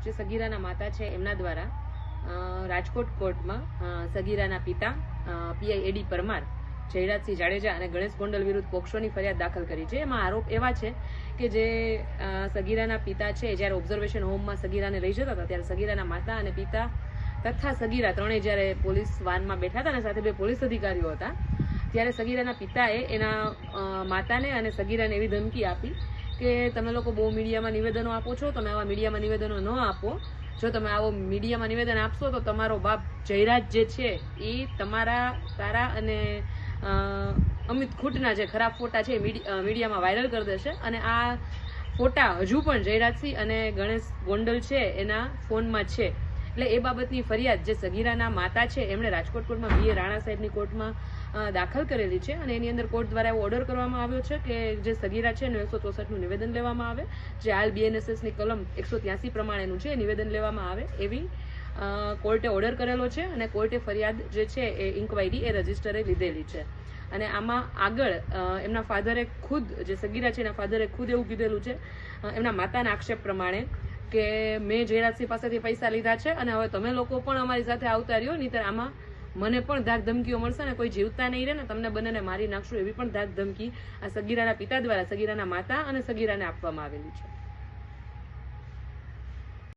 જે સગીરાના માતા છે એમના દ્વારા રાજકોટ કોર્ટમાં સગીરાના પિતા પીઆઈ એડી પરમાર, જયરાજસિંહ જાડેજા અને ગણેશ ગોંડલ વિરુદ્ધ પોક્સોની ફરિયાદ દાખલ કરી છે. એમાં આરોપ એવા છે કે જે સગીરાના પિતા છે જ્યારે ઓબ્ઝર્વેશન હોમમાં સગીરાને લઈ જતા હતા ત્યારે સગીરાના માતા અને પિતા તથા સગીરા ત્રણેય જ્યારે પોલીસ વાનમાં બેઠા હતા અને સાથે 2 પોલીસ અધિકારીઓ હતા ત્યારે સગીરાના પિતાએ એના માતાને અને સગીરાને એવી ધમકી આપી કે તમે લોકો બહુ મીડિયામાં નિવેદનો આપો છો, તમે આવા મીડિયામાં નિવેદનો ન આપો. જો તમે આવો મીડિયામાં નિવેદન આપશો તો તમારો બાપ જયરાજ જે છે એ તારા અને અમિત ખૂટના જે ખરાબ ફોટા છે મીડિયામાં વાયરલ કરી દેશે અને આ ફોટા હજુ પણ જયરાજસિંહ અને ગણેશ ગોંડલ છે એના ફોનમાં છે. એટલે એ બાબતની ફરિયાદ જે સગીરાના માતા છે એમણે રાજકોટ કોર્ટમાં વીએ રાણા સાહેબની કોર્ટમાં દાખલ કરેલી છે અને એની અંદર કોર્ટ દ્વારા એવો ઓર્ડર કરવામાં આવ્યો છે કે જે સગીરા છે એનું 164નું નિવેદન લેવામાં આવે, જે હાલ બીએનએસએસની કલમ 183 પ્રમાણેનું છે નિવેદન લેવામાં આવે એવી કોર્ટે ઓર્ડર કરેલો છે અને કોર્ટે ફરિયાદ જે છે એ ઇન્ક્વાયરી એ રજીસ્ટરે લીધેલી છે. અને આમાં આગળ એમના ફાધરે ખુદ, જે સગીરા છે એના ફાધરે ખુદ એવું કીધેલું છે એમના માતાના આક્ષેપ પ્રમાણે કે મેં જયરાજસિંહ પાસેથી પૈસા લીધા છે અને હવે તમે લોકો પણ અમારી સાથે આવતા રહ્યો, નહીંતર આમાં મને પણ ધાક ધમકીઓ મળશે ને કોઈ જીવતા નહીં રહે ને તમને બંનેને મારી નાખશું, એવી પણ ધાક ધમકી આ સગીરાના પિતા દ્વારા સગીરાના માતા અને સગીરાને આપવામાં આવેલી છે.